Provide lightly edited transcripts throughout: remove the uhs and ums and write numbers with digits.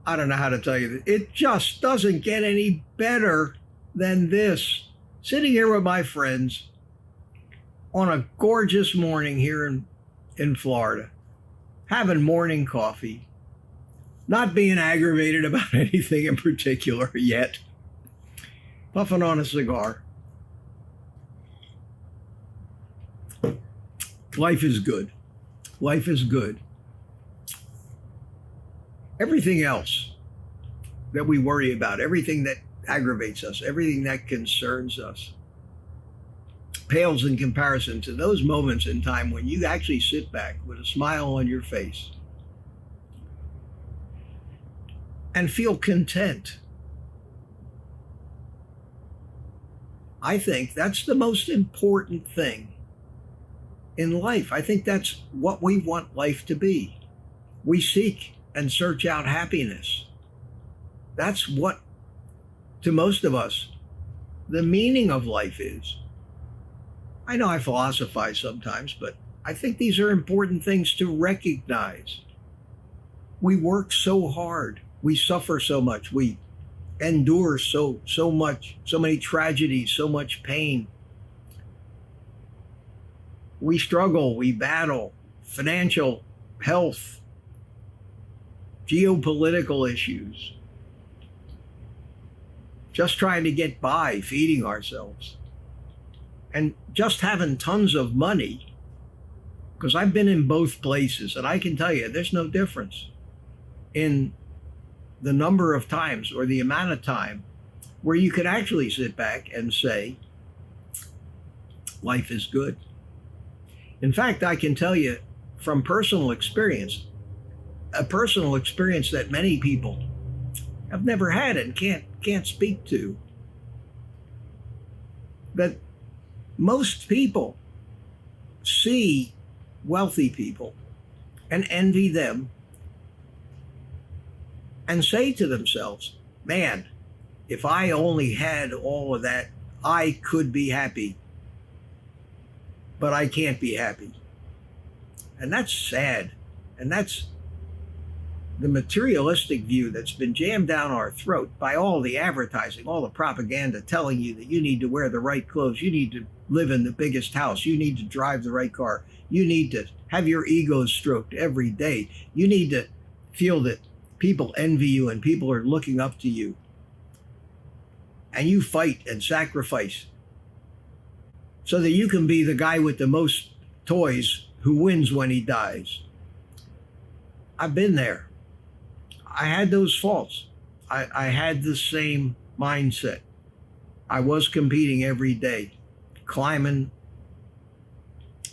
I don't know how to tell you this. It just doesn't get any better than this. Sitting here with my friends on a gorgeous morning here in Florida, having morning coffee, not being aggravated about anything in particular yet, puffing on a cigar. Life is good. Life is good. Everything else that we worry about, everything that aggravates us, everything that concerns us, pales in comparison to those moments in time when you actually sit back with a smile on your face and feel content. I think that's the most important thing in life. I think that's what we want life to be. We seek and search out happiness. That's what, to most of us, the meaning of life is. I know I philosophize sometimes, but I think these are important things to recognize. We work so hard. We suffer so much. We endure so much, so many tragedies, so much pain. We struggle, we battle, financial, health, geopolitical issues, just trying to get by, feeding ourselves, and just having tons of money, because I've been in both places, and I can tell you there's no difference in the number of times or the amount of time where you could actually sit back and say, life is good. In fact, I can tell you from personal experience, a personal experience that many people have never had and can't speak to, that most people see wealthy people and envy them and say to themselves, man, if I only had all of that, I could be happy. But I can't be happy. And that's sad. And that's the materialistic view that's been jammed down our throat by all the advertising, all the propaganda telling you that you need to wear the right clothes, you need to live in the biggest house, you need to drive the right car, you need to have your ego stroked every day, you need to feel that people envy you and people are looking up to you. And you fight and sacrifice so that you can be the guy with the most toys who wins when he dies. I've been there. I had those faults. I had the same mindset. I was competing every day, climbing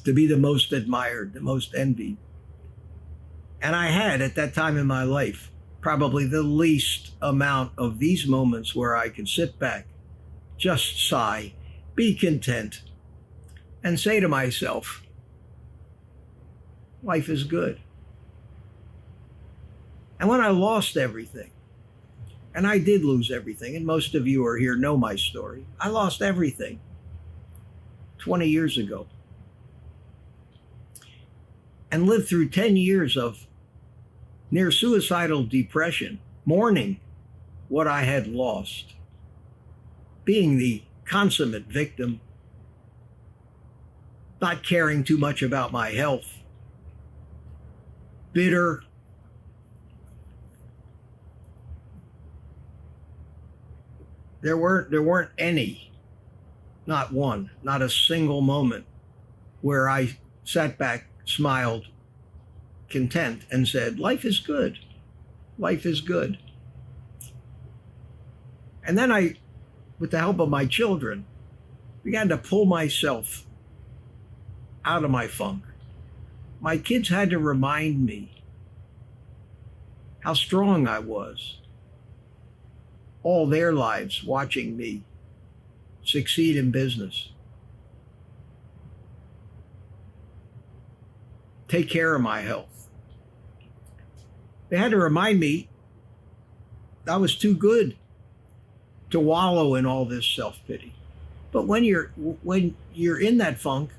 to be the most admired, the most envied. And I had, at that time in my life, probably the least amount of these moments where I could sit back, just sigh, be content, and say to myself, life is good. And when I lost everything, and I did lose everything, and most of you who are here know my story, I lost everything 20 years ago and lived through 10 years of near suicidal depression, mourning what I had lost, being the consummate victim, not caring too much about my health, bitter, there weren't any, not one, not a single moment where I sat back, smiled, content, and said, life is good. Life is good. And then I, with the help of my children, began to pull myself out of my funk. My kids had to remind me how strong I was, all their lives watching me succeed in business, take care of my health. They had to remind me I was too good to wallow in all this self-pity. But when you're in that funk,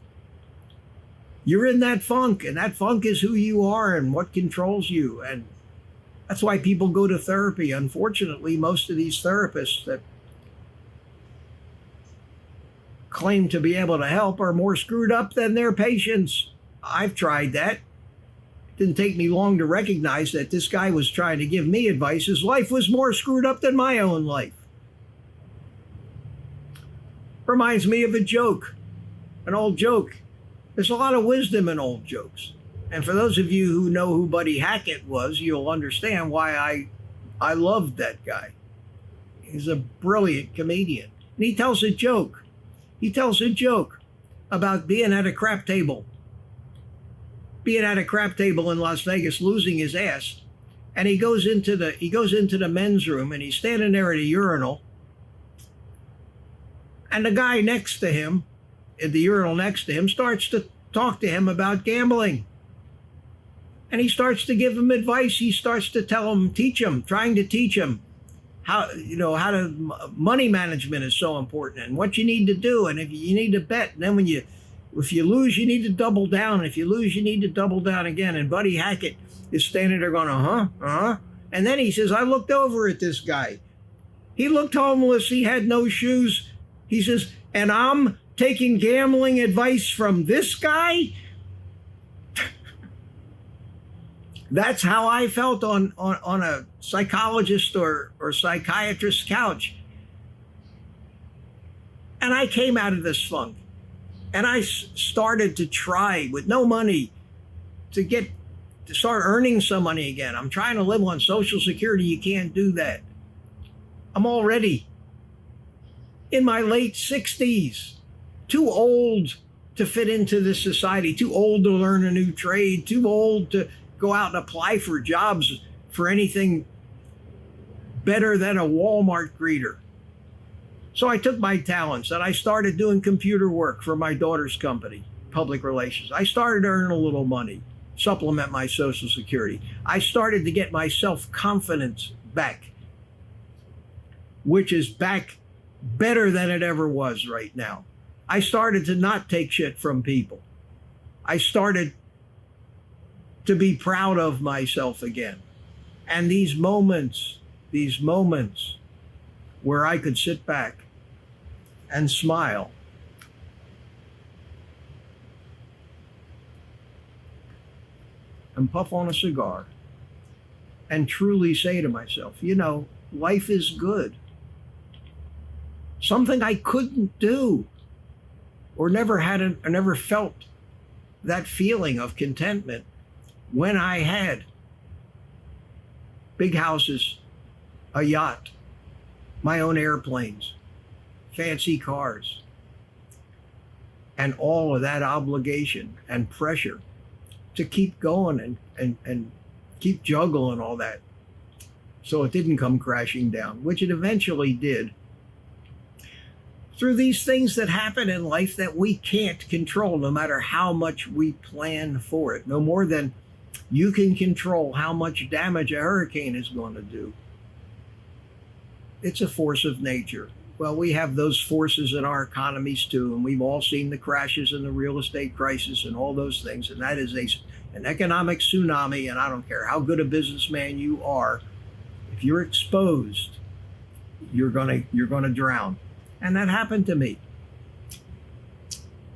you're in that funk, and that funk is who you are and what controls you. And That's why people go to therapy. Unfortunately, most of these therapists that claim to be able to help are more screwed up than their patients. I've tried that. Didn't take me long to recognize that this guy was trying to give me advice. His life was more screwed up than my own life. Reminds me of a joke, an old joke. There's a lot of wisdom in old jokes. And for those of you who know who Buddy Hackett was, you'll understand why I loved that guy. He's a brilliant comedian. And he tells a joke. He tells a joke about being at a crap table. Being at a crap table in Las Vegas, losing his ass. And he goes into the men's room and he's standing there at a urinal. And the guy next to him, at the urinal next to him, starts to talk to him about gambling. And he starts to give him advice. He starts to tell him, trying to teach him how to money management is so important and what you need to do. And if you need to bet, and then if you lose, you need to double down. And if you lose, you need to double down again. And Buddy Hackett is standing there going, And then he says, I looked over at this guy. He looked homeless. He had no shoes. He says, and I'm taking gambling advice from this guy? That's how I felt on a psychologist or psychiatrist's couch. And I came out of this funk. And I started to try with no money to start earning some money again. I'm trying to live on Social Security. You can't do that. I'm already in my late 60s, too old to fit into this society, too old to learn a new trade, too old to go out and apply for jobs for anything better than a Walmart greeter. So I took my talents and I started doing computer work for my daughter's company, public relations. I started to earn a little money, supplement my Social Security. I started to get my self-confidence back, which is back better than it ever was right now. I started to not take shit from people. I started to be proud of myself again. And these moments where I could sit back and smile and puff on a cigar and truly say to myself, life is good. Something I couldn't do or never felt that feeling of contentment when I had big houses, a yacht, my own airplanes, fancy cars, and all of that obligation and pressure to keep going and keep juggling all that so it didn't come crashing down, which it eventually did. Through these things that happen in life that we can't control, no matter how much we plan for it, no more than you can control how much damage a hurricane is going to do. It's a force of nature. Well, we have those forces in our economies too, and we've all seen the crashes and the real estate crisis and all those things, and that is an economic tsunami, and I don't care how good a businessman you are, if you're exposed, you're gonna drown. And that happened to me.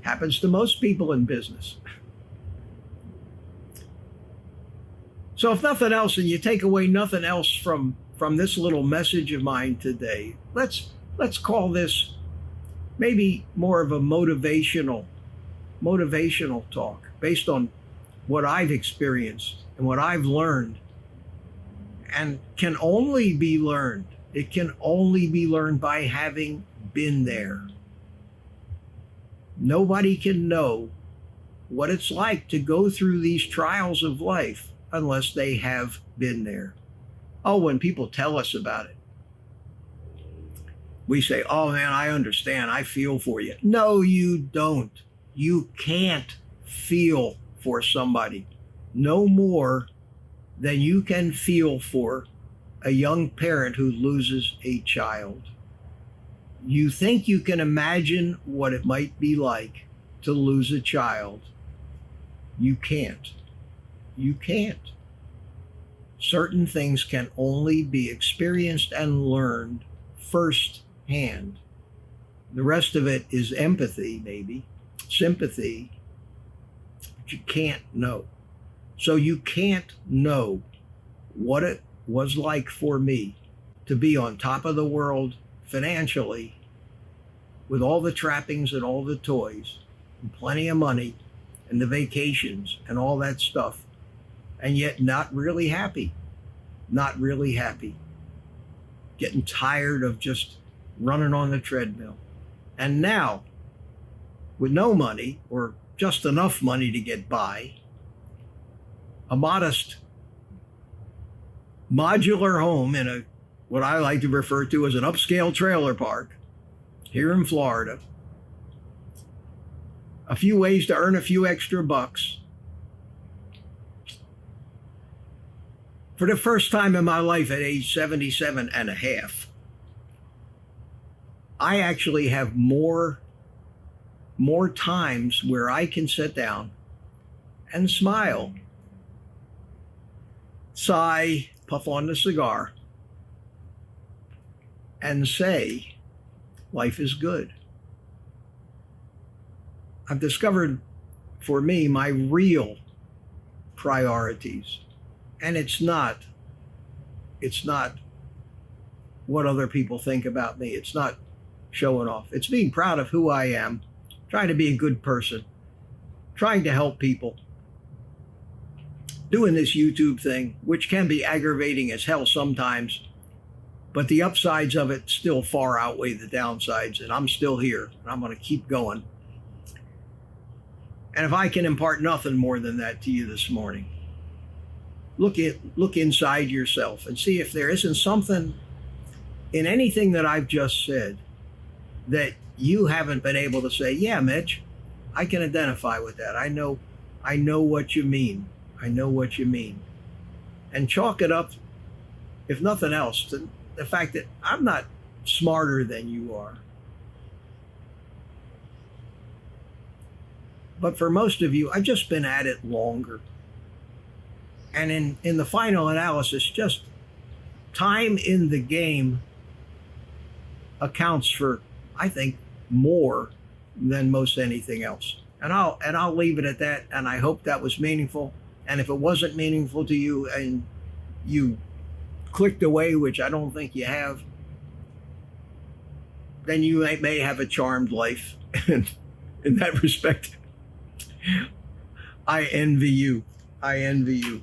Happens to most people in business. So if nothing else, and you take away nothing else from this little message of mine today, let's call this maybe more of a motivational talk based on what I've experienced and what I've learned, and can only be learned. It can only be learned by having been there. Nobody can know what it's like to go through these trials of life unless they have been there. Oh, when people tell us about it, we say, oh man, I understand. I feel for you. No, you don't. You can't feel for somebody no more than you can feel for a young parent who loses a child. You think you can imagine what it might be like to lose a child. You can't. You can't. Certain things can only be experienced and learned firsthand. The rest of it is empathy, maybe, sympathy, but you can't know. So you can't know what it was like for me to be on top of the world financially with all the trappings and all the toys and plenty of money and the vacations and all that stuff, and yet not really happy. Not really happy. Getting tired of just running on the treadmill. And now, with no money or just enough money to get by, a modest modular home in a what I like to refer to as an upscale trailer park here in Florida, a few ways to earn a few extra bucks. For the first time in my life at age 77 and a half, I actually have more times where I can sit down and smile, sigh, puff on the cigar, and say, life is good. I've discovered for me my real priorities. And it's not what other people think about me. It's not showing off. It's being proud of who I am, trying to be a good person, trying to help people, doing this YouTube thing, which can be aggravating as hell sometimes, but the upsides of it still far outweigh the downsides, and I'm still here, and I'm going to keep going. And if I can impart nothing more than that to you this morning, look inside yourself and see if there isn't something in anything that I've just said that you haven't been able to say, yeah, Mitch, I can identify with that. I know what you mean. I know what you mean. And chalk it up, if nothing else, to the fact that I'm not smarter than you are. But for most of you, I've just been at it longer. And in the final analysis, just time in the game accounts for, I think, more than most anything else. And I'll leave it at that. And I hope that was meaningful. And if it wasn't meaningful to you and you clicked away, which I don't think you have, then you may have a charmed life. And in that respect, I envy you. I envy you.